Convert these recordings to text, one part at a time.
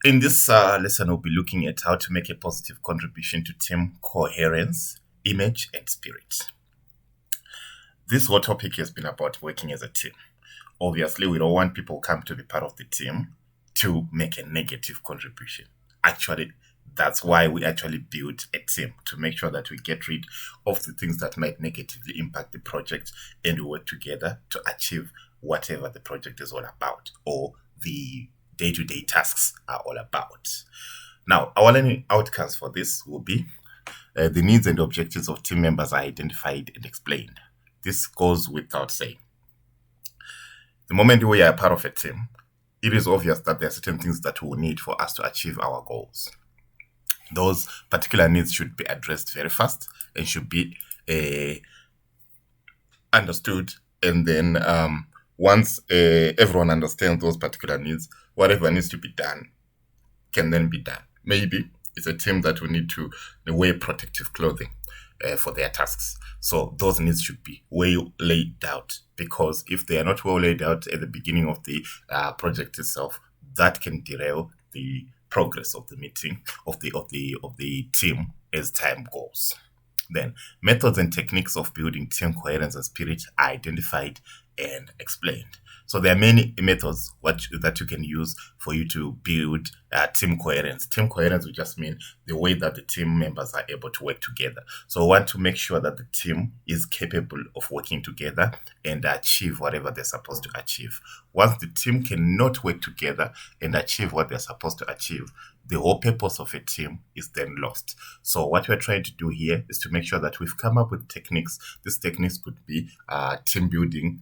In this lesson, we'll be looking at how to make a positive contribution to team coherence, image, and spirit. This whole topic has been about working as a team. Obviously, we don't want people come to be part of the team to make a negative contribution. Actually, that's why we actually build a team, to make sure that we get rid of the things that might negatively impact the project and we work together to achieve whatever the project is all about or the day-to-day tasks are all about. Now, our learning outcomes for this will be the needs and objectives of team members are identified and explained. This goes without saying. The moment we are part of a team, it is obvious that there are certain things that we will need for us to achieve our goals. Those particular needs should be addressed very fast and should be understood. And then once everyone understands those particular needs, whatever needs to be done can then be done. Maybe it's a team that will need to wear protective clothing for their tasks. So those needs should be well laid out, because if they are not well laid out at the beginning of the project itself, that can derail the progress of the meeting of the team as time goes. Then, methods and techniques of building team coherence and spirit are identified and explained. So there are many methods that you can use for you to build team coherence. Team coherence will just mean the way that the team members are able to work together. So we want to make sure that the team is capable of working together and achieve whatever they're supposed to achieve. Once the team cannot work together and achieve what they're supposed to achieve, the whole purpose of a team is then lost. So what we're trying to do here is to make sure that we've come up with techniques. These techniques could be team building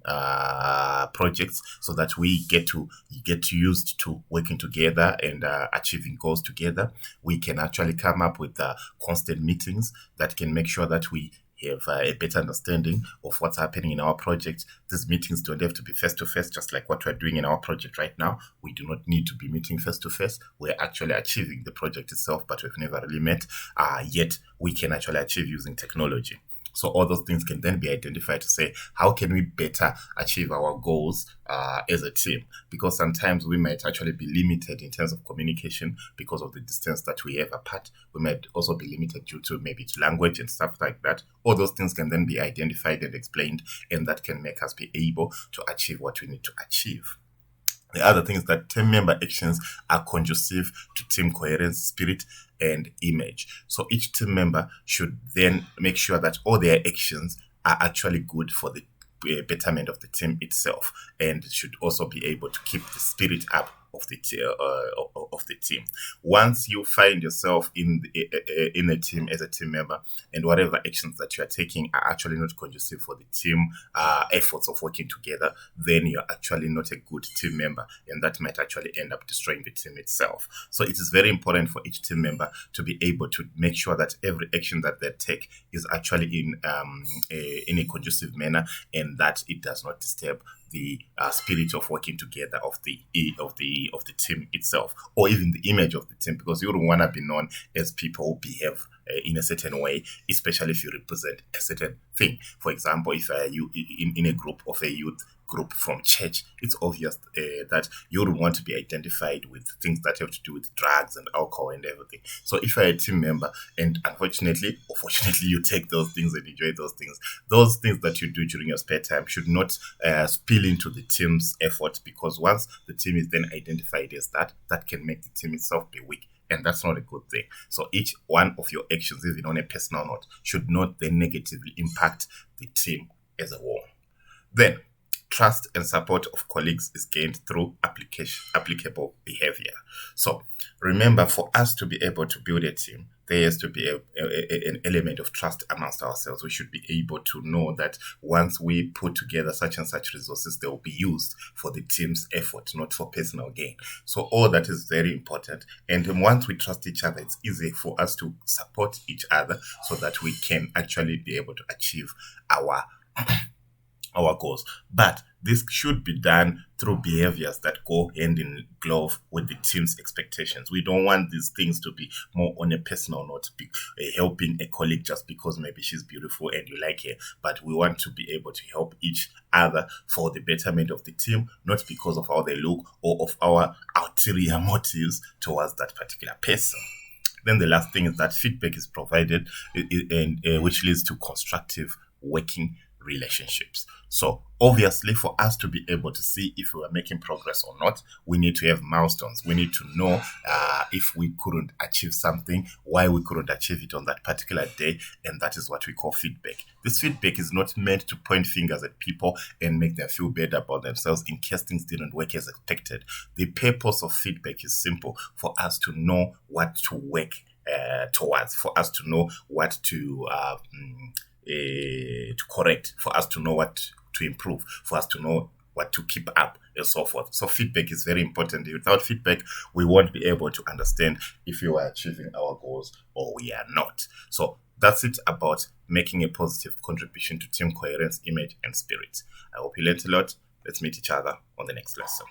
projects, so that we get used to working together and achieving goals together. We can actually come up with constant meetings that can make sure that we have a better understanding of what's happening in our project. These meetings don't have to be face-to-face, just like what we're doing in our project right now. We do not need to be meeting face-to-face. We're actually achieving the project itself, but we've never really met, yet we can actually achieve using technology. So all those things can then be identified to say, how can we better achieve our goals as a team? Because sometimes we might actually be limited in terms of communication because of the distance that we have apart. We might also be limited due to maybe to language and stuff like that. All those things can then be identified and explained, and that can make us be able to achieve what we need to achieve. The other thing is that team member actions are conducive to team coherence, spirit, and image. So each team member should then make sure that all their actions are actually good for the betterment of the team itself, and should also be able to keep the spirit up of the team. Once you find yourself in a team as a team member, and whatever actions that you are taking are actually not conducive for the team efforts of working together, then you're actually not a good team member, and that might actually end up destroying the team itself. So it is very important for each team member to be able to make sure that every action that they take is actually in a conducive manner, and that it does not disturb the spirit of working together of the team itself, or even the image of the team, because you don't want to be known as people who behave in a certain way, especially if you represent a certain thing. For example, if you in a group of a youth group from church, it's obvious that you don't want to be identified with things that have to do with drugs and alcohol and everything. So if you're a team member and unfortunately or fortunately you take those things and enjoy those things that you do during your spare time should not spill into the team's effort, because once the team is then identified as that can make the team itself be weak. And that's not a good thing. So each one of your actions, even on a personal note, should not then negatively impact the team as a whole. Then, trust and support of colleagues is gained through applicable behavior. So remember, for us to be able to build a team, there has to be an element of trust amongst ourselves. We should be able to know that once we put together such and such resources, they will be used for the team's effort, not for personal gain. So all that is very important. And once we trust each other, it's easy for us to support each other so that we can actually be able to achieve our goals. But this should be done through behaviors that go hand in glove with the team's expectations. We don't want these things to be more on a personal note, helping a colleague just because maybe she's beautiful and you like her, but we want to be able to help each other for the betterment of the team, not because of how they look or of our ulterior motives towards that particular person. Then the last thing is that feedback is provided, and which leads to constructive working relationships. So obviously, for us to be able to see if we are making progress or not, we need to have milestones. We need to know if we couldn't achieve something, why we couldn't achieve it on that particular day, and that is what we call feedback. This feedback is not meant to point fingers at people and make them feel bad about themselves in case things didn't work as expected. The purpose of feedback is simple: for us to know what to work towards, for us to know what to correct, for us to know what to improve, for us to know what to keep up, and so forth. So feedback is very important. Without feedback, we won't be able to understand if we are achieving our goals or we are not. So that's it about making a positive contribution to team coherence, image, and spirit. I hope you learned a lot. Let's meet each other on the next lesson.